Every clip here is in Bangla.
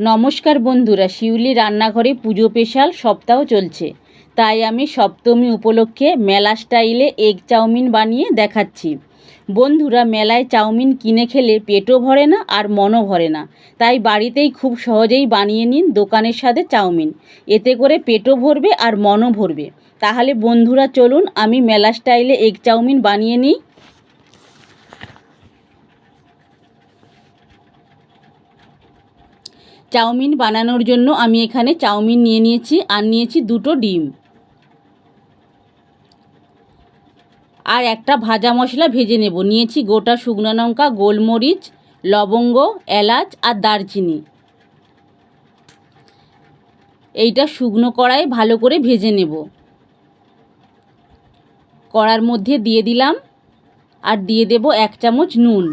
নমস্কার বন্ধুরা, শিউলি রান্নাঘরে পুজো স্পেশাল সপ্তাহ চলছে, তাই আমি সপ্তমী উপলক্ষে মেলা স্টাইলে এগ চাউমিন বানিয়ে দেখাচ্ছি। বন্ধুরা, মেলায় চাউমিন কিনে খেলে পেটও ভরে না আর মনও ভরে না, তাই বাড়িতেই খুব সহজেই বানিয়ে নিন দোকানের সাথে চাউমিন। এতে করে পেটও ভরবে আর মনও ভরবে। তাহলে বন্ধুরা চলুন আমি মেলা স্টাইলে এগ চাউমিন বানিয়ে নিই। চাউমিন বানানোর জন্য আমি এখানে চাউমিন নিয়ে নিয়েছি আর নিয়েছি 2টো ডিম আর একটা ভাজা মশলা ভেজে নেব। নিয়েছি গোটা শুকনো লঙ্কা, গোলমরিচ, লবঙ্গ, এলাচ আর দারচিনি। এইটা শুকনো কড়াইয়ে ভালো করে ভেজে নেব। কড়ার মধ্যে দিয়ে দিলাম আর দিয়ে দেব 1 চামচ নুন।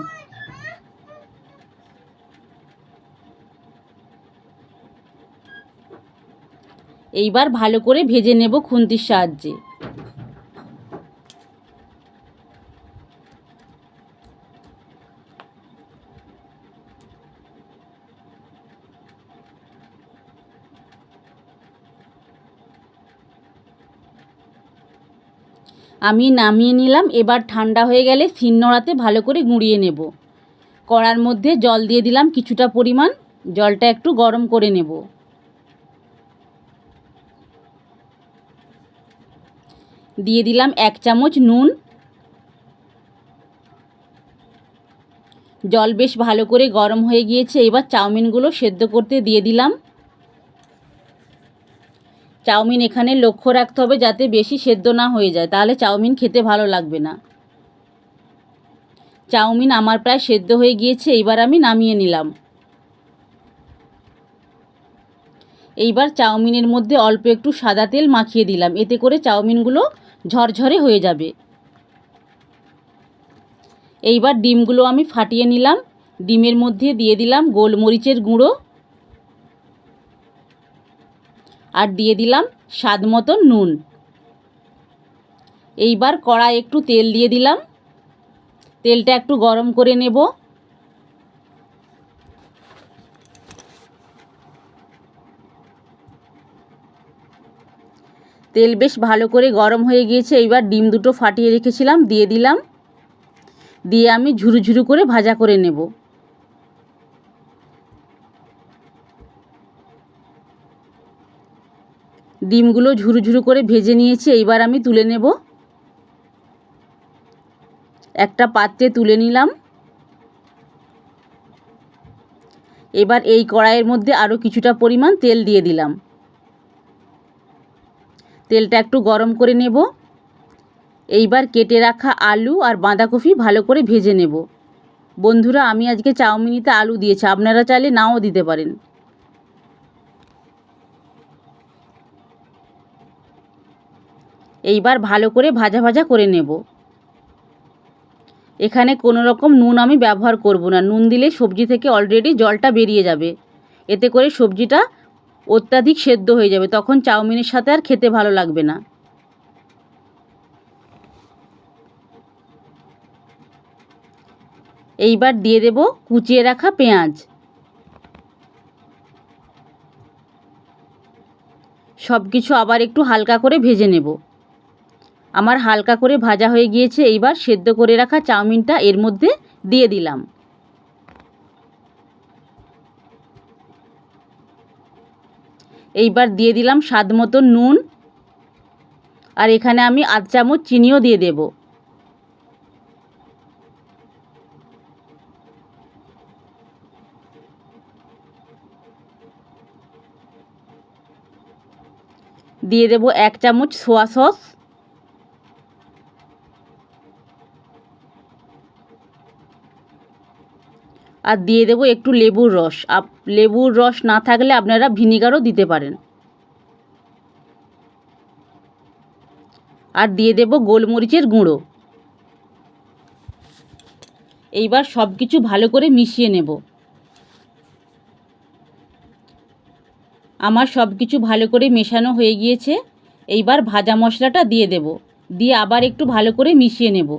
এইবার ভালো করে ভেজে নেব খুন্তির সাহায্যে। আমি নামিয়ে নিলাম। এবার ঠান্ডা হয়ে গেলে শিলনোড়াতে ভালো করে গুঁড়িয়ে নেব। কড়ার মধ্যে জল দিয়ে দিলাম কিছুটা পরিমাণ। জলটা একটু গরম করে নেব। দিয়ে দিলাম 1 চামচ নুন। জল বেশ ভালো করে গরম হয়ে গিয়েছে। এবার চাউমিনগুলো সেদ্ধ করতে দিয়ে দিলাম। চাউমিন এখানে লক্ষ্য রাখতে হবে যাতে বেশি সেদ্ধ না হয়ে যায়, তাহলে চাউমিন খেতে ভালো লাগবে না। চাউমিন আমার প্রায় সেদ্ধ হয়ে গিয়েছে। এইবার আমি নামিয়ে নিলাম। এইবার চাউমিনের মধ্যে অল্প একটু সাদা তেল মাখিয়ে দিলাম, এতে করে চাউমিনগুলো ঝরঝরে হয়ে যাবে। এইবার ডিমগুলো আমি ফাটিয়ে নিলাম। ডিমের মধ্যে দিয়ে দিলাম গোলমরিচের গুঁড়ো আর দিয়ে দিলাম স্বাদ মতো নুন। এইবার কড়াই একটু তেল দিয়ে দিলাম। তেলটা একটু গরম করে নেব। তেল বেশ ভালো করে গরম হয়ে গিয়েছে। এইবার ডিম দুটো ফাটিয়ে রেখেছিলাম দিয়ে দিলাম। দিয়ে আমি ঝুরু ঝুরু করে ভাজা করে নেব। ডিমগুলো ঝুরু ঝুরু করে ভেজে নিয়েছি। এইবার আমি তুলে নেব। একটা পাত্রে তুলে নিলাম। এবার এই কড়াইয়ের মধ্যে আরও কিছুটা পরিমাণ তেল দিয়ে দিলাম। তেলটা একটু গরম করে নেব। এইবার কেটে রাখা আলু আর বাঁধাকপি ভালো করে ভেজে নেব। বন্ধুরা, আমি আজকে চাউমিনিতে আলু দিয়েছি, আপনারা চাইলে নাও দিতে পারেন। এইবার ভালো করে ভাজা ভাজা করে নেব। এখানে কোনো রকম নুন আমি ব্যবহার করব না। নুন দিলে সবজি থেকে অলরেডি জলটা বেরিয়ে যাবে। এতে করে সবজিটা অত্যাধিক সেদ্ধ হয়ে যাবে, তখন চাউমিনের সাথে আর খেতে ভালো লাগবে না। এইবার দিয়ে দেব কুচিয়ে রাখা পেঁয়াজ। সব কিছু আবার একটু হালকা করে ভেজে নেব। আমার হালকা করে ভাজা হয়ে গিয়েছে। এইবার সেদ্ধ করে রাখা চাউমিনটা এর মধ্যে দিয়ে দিলাম। এইবার দিয়ে দিলাম স্বাদ মতো নুন আর এখানে আমি 1/2 চামচ চিনিও দিয়ে দেব। দিয়ে দেব 1 চামচ সোয়া সস আর দিয়ে দেব একটু লেবুর রস। লেবুর রস না থাকলে আপনারা ভিনিগারও দিতে পারেন। আর দিয়ে দেব গোলমরিচের গুঁড়ো। এইবার সব কিছু ভালো করে মিশিয়ে নেব। আমার সব কিছু ভালো করে মেশানো হয়ে গিয়েছে। এইবার ভাজা মশলাটা দিয়ে দেব। দিয়ে আবার একটু ভালো করে মিশিয়ে নেব।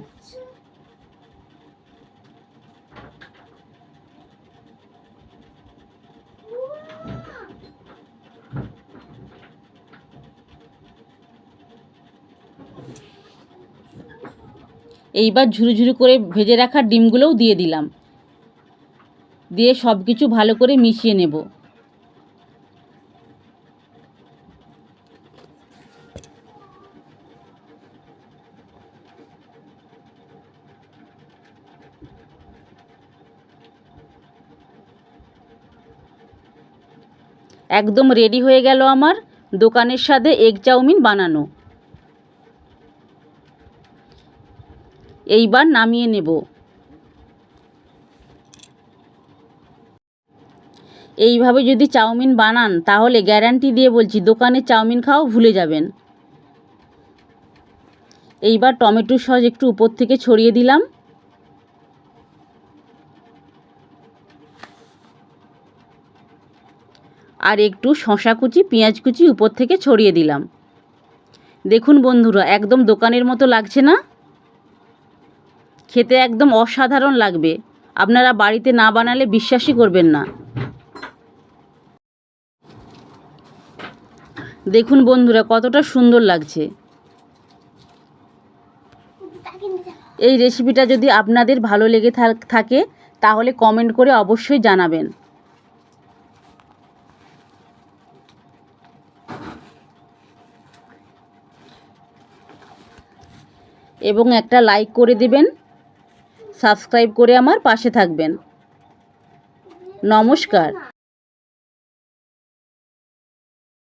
এইবার ঝুরু ঝুরু করে ভেজে রাখা ডিমগুলোও দিয়ে দিলাম, দিয়ে সব কিছু ভালো করে মিশিয়ে নেব। একদম রেডি হয়ে গেল আমার দোকানের স্বাদে এগ চাউমিন বানানো। এইবার নামিয়ে নেব। এইভাবে যদি চাউমিন বানান তাহলে গ্যারান্টি দিয়ে বলছি দোকানে চাউমিন খাওয়া ভুলে যাবেন। এইবার টমেটো সস একটু উপর থেকে ছড়িয়ে দিলাম। আর একটু শসা কুচি, পেঁয়াজ কুচি উপর থেকে ছড়িয়ে দিলাম। দেখুন বন্ধুরা, একদম দোকানের মতো লাগছে না? খেতে একদম অসাধারণ লাগবে। আপনারা বাড়িতে না বানালে বিশ্বাসই করবেন না। দেখুন বন্ধুরা, কতটা সুন্দর লাগছে। এই রেসিপিটা যদি আপনাদের ভালো লেগে থাকে তাহলে কমেন্ট করে অবশ্যই জানাবেন। এবং একটা লাইক করে দেবেন, সাবস্ক্রাইব করে আমার পাশে থাকবেন। নমস্কার।